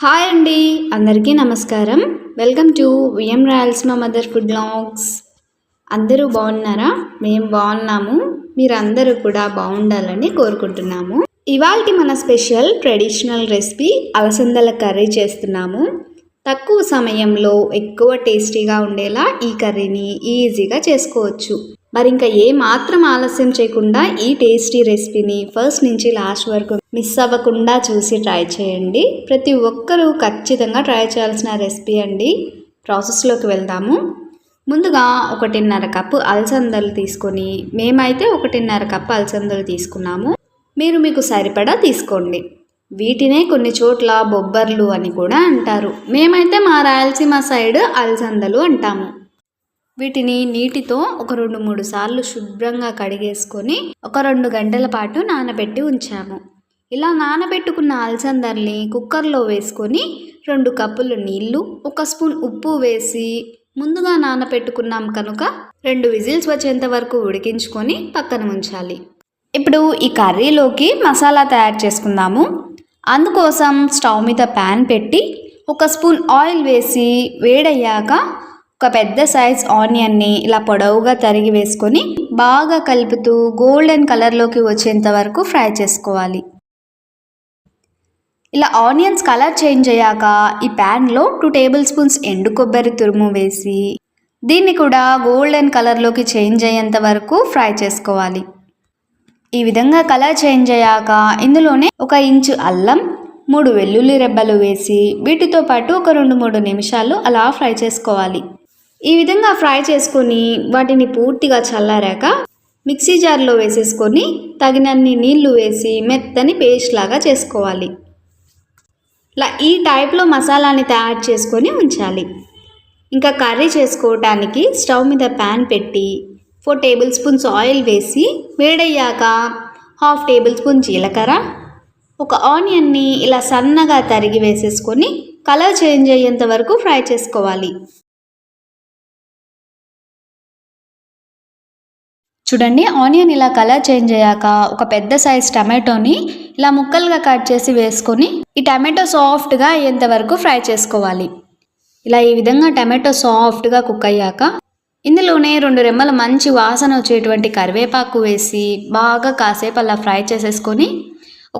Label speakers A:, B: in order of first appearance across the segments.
A: Hi అండి, అందరికీ నమస్కారం. Welcome to VM Rayalaseema mother food blogs. అందరూ బాగున్నారా? మేము బాగున్నాము. మీరందరూ కూడా బాగుండాలని కోరుకుంటున్నాము. ఇవాల్టి మన స్పెషల్ ట్రెడిషనల్ రెసిపీ అలసందల కర్రీ చేస్తున్నాము. తక్కువ సమయంలో ఎక్కువ టేస్టీగా ఉండేలా ఈ కర్రీని ఈజీగా చేసుకోవచ్చు. మరి ఇంకా ఏ మాత్రం ఆలస్యం చేయకుండా ఈ టేస్టీ రెసిపీని ఫస్ట్ నుంచి లాస్ట్ వరకు మిస్ అవ్వకుండా చూసి ట్రై చేయండి. ప్రతి ఒక్కరూ ఖచ్చితంగా ట్రై చేయాల్సిన రెసిపీ అండి. ప్రాసెస్లోకి వెళ్దాము. ముందుగా 1.5 కప్పు అలసందలు తీసుకొని, మేమైతే 1.5 కప్పు అలసందలు తీసుకున్నాము. మీరు మీకు సరిపడా తీసుకోండి. వీటినే కొన్ని చోట్ల బొబ్బర్లు అని కూడా అంటారు. మేమైతే మా రాయలసీమ సైడ్ అలసందలు అంటాము. వీటిని నీటితో ఒక 2-3 సార్లు శుభ్రంగా కడిగేసుకొని ఒక 2 గంటల పాటు నానబెట్టి ఉంచాము. ఇలా నానబెట్టుకున్న అలసందల్ని కుక్కర్లో వేసుకొని 2 కప్పులు నీళ్లు, 1 స్పూన్ ఉప్పు వేసి ముందుగా నానబెట్టుకున్నాం కనుక 2 విజిల్స్ వచ్చేంత వరకు ఉడికించుకొని పక్కన ఉంచాలి. ఇప్పుడు ఈ కర్రీలోకి మసాలా తయారు చేసుకుందాము. అందుకోసం స్టవ్ మీద ప్యాన్ పెట్టి 1 స్పూన్ ఆయిల్ వేసి వేడయ్యాక ఒక పెద్ద సైజ్ ఆనియన్ని ఇలా పొడవుగా తరిగి వేసుకొని బాగా కలుపుతూ గోల్డెన్ కలర్లోకి వచ్చేంత వరకు ఫ్రై చేసుకోవాలి. ఇలా ఆనియన్స్ కలర్ చేంజ్ అయ్యాక ఈ ప్యాన్లో 2 టేబుల్ స్పూన్స్ ఎండు కొబ్బరి తురుము వేసి దీన్ని కూడా గోల్డెన్ కలర్లోకి చేంజ్ అయ్యేంత వరకు ఫ్రై చేసుకోవాలి. ఈ విధంగా కలర్ చేంజ్ అయ్యాక ఇందులోనే 1 ఇంచు అల్లం, 3 వెల్లుల్లి రెబ్బలు వేసి వీటితో పాటు ఒక 2-3 నిమిషాలు అలా ఫ్రై చేసుకోవాలి. ఈ విధంగా ఫ్రై చేసుకొని వాటిని పూర్తిగా చల్లారాక మిక్సీ జార్లో వేసేసుకొని తగినన్ని నీళ్లు వేసి మెత్తని పేస్ట్ లాగా చేసుకోవాలి. ఇలా ఈ టైప్లో మసాలాని తయారు చేసుకొని ఉంచాలి. ఇంకా కర్రీ చేసుకోవటానికి స్టవ్ మీద ప్యాన్ పెట్టి 4 టేబుల్ స్పూన్స్ ఆయిల్ వేసి వేడయ్యాక 1/2 టేబుల్ స్పూన్ జీలకర్ర, 1 ఆనియన్ని ఇలా సన్నగా తరిగి వేసేసుకొని కలర్ చేంజ్ అయ్యేంత వరకు ఫ్రై చేసుకోవాలి. చూడండి, ఆనియన్ ఇలా కలర్ చేంజ్ అయ్యాక ఒక పెద్ద సైజ్ టమాటోని ఇలా ముక్కలుగా కట్ చేసి వేసుకొని ఈ టమాటో సాఫ్ట్గా అయ్యేంత వరకు ఫ్రై చేసుకోవాలి. ఇలా ఈ విధంగా టమాటో సాఫ్ట్గా కుక్ అయ్యాక ఇందులోనే 2 రెమ్మల మంచి వాసన వచ్చేటువంటి కరివేపాకు వేసి బాగా కాసేపు అలా ఫ్రై చేసేసుకొని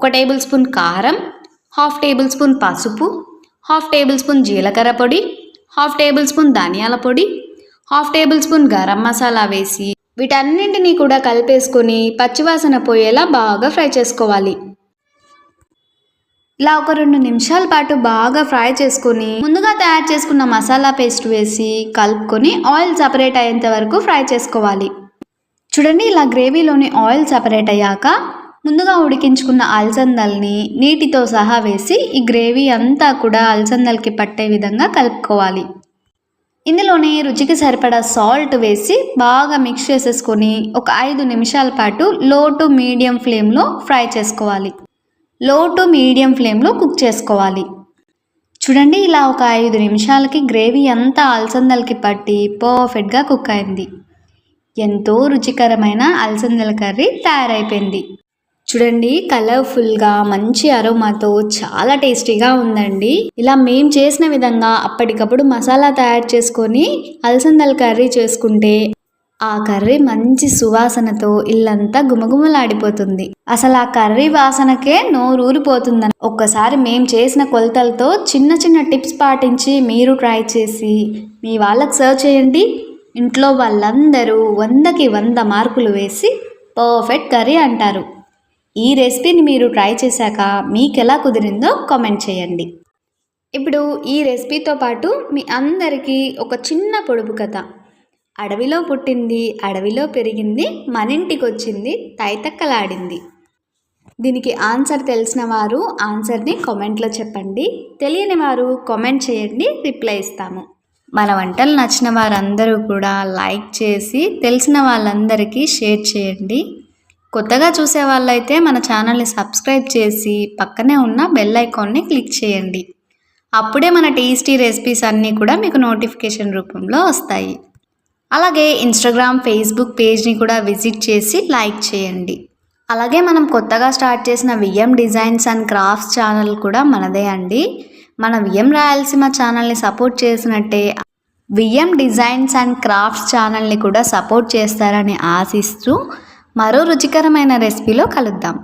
A: 1 టేబుల్ స్పూన్ కారం, 1/2 టేబుల్ స్పూన్ పసుపు, 1/2 టేబుల్ స్పూన్ జీలకర్ర పొడి, 1/2 టేబుల్ స్పూన్ ధనియాల పొడి, 1/2 టేబుల్ స్పూన్ గరం మసాలా వేసి వీటన్నింటినీ కూడా కలిపేసుకొని పచ్చివాసన పోయేలా బాగా ఫ్రై చేసుకోవాలి. ఇలా ఒక 2 నిమిషాల పాటు బాగా ఫ్రై చేసుకొని ముందుగా తయారు చేసుకున్న మసాలా పేస్ట్ వేసి కలుపుకొని ఆయిల్ సపరేట్ అయ్యేంత వరకు ఫ్రై చేసుకోవాలి. చూడండి, ఇలా గ్రేవీలోని ఆయిల్ సపరేట్ అయ్యాక ముందుగా ఉడికించుకున్న అలసందల్ని నీటితో సహా వేసి ఈ గ్రేవీ అంతా కూడా అలసందలకి పట్టే విధంగా కలుపుకోవాలి. ఇందులోనే రుచికి సరిపడా సాల్ట్ వేసి బాగా మిక్స్ చేసేసుకొని ఒక 5 నిమిషాల పాటు లో టు మీడియం ఫ్లేమ్లో ఫ్రై చేసుకోవాలి. లో టు మీడియం ఫ్లేమ్లో కుక్ చేసుకోవాలి. చూడండి, ఇలా ఒక 5 నిమిషాలకి గ్రేవీ అంతా అలసందలకి పట్టి పర్ఫెక్ట్గా కుక్ అయింది. ఎంతో రుచికరమైన అలసందల కర్రీ తయారైపోయింది. చూడండి, కలర్ఫుల్గా మంచి అరోమాతో చాలా టేస్టీగా ఉందండి. ఇలా మేము చేసిన విధంగా అప్పటికప్పుడు మసాలా తయారు చేసుకొని అలసందల కర్రీ చేసుకుంటే ఆ కర్రీ మంచి సువాసనతో ఇల్లంతా గుమగుమలాడిపోతుంది. అసలు ఆ కర్రీ వాసనకే నోరూరిపోతుందని ఒక్కసారి మేము చేసిన కొలతలతో చిన్న చిన్న టిప్స్ పాటించి మీరు ట్రై చేసి మీ వాళ్ళకి సర్వ్ చేయండి. ఇంట్లో వాళ్ళందరూ 100కి 100 మార్కులు వేసి పర్ఫెక్ట్ కర్రీ అంటారు. ఈ రెసిపీని మీరు ట్రై చేశాక మీకు ఎలా కుదిరిందో కామెంట్ చేయండి. ఇప్పుడు ఈ రెసిపీతో పాటు మీ అందరికీ ఒక చిన్న పొడుపు కథ. అడవిలో పుట్టింది, అడవిలో పెరిగింది, మన ఇంటికి వచ్చింది, తైతక్కలాడింది. దీనికి ఆన్సర్ తెలిసిన వారు ఆన్సర్ని కామెంట్లో చెప్పండి. తెలియని వారు కామెంట్ చేయండి, రిప్లై ఇస్తాము. మన వంటలు నచ్చిన వారందరూ కూడా లైక్ చేసి తెలిసిన వాళ్ళందరికీ షేర్ చేయండి. కొత్తగా చూసే వాళ్ళైతే మన ఛానల్ని సబ్స్క్రైబ్ చేసి పక్కనే ఉన్న బెల్ ఐకాన్ని క్లిక్ చేయండి. అప్పుడే మన టేస్టీ రెసిపీస్ అన్నీ కూడా మీకు నోటిఫికేషన్ రూపంలో వస్తాయి. అలాగే ఇన్స్టాగ్రామ్, ఫేస్బుక్ పేజ్ని కూడా విజిట్ చేసి లైక్ చేయండి. అలాగే మనం కొత్తగా స్టార్ట్ చేసిన VM designs and crafts channel కూడా మనదే అండి. మన విఎం రాయలసీమ ఛానల్ని సపోర్ట్ చేసినట్టే విఎం డిజైన్స్ అండ్ క్రాఫ్ట్స్ ఛానల్ని కూడా సపోర్ట్ చేస్తారని ఆశిస్తూ మరో రుచికరమైన రెసిపీలో కలుద్దాం.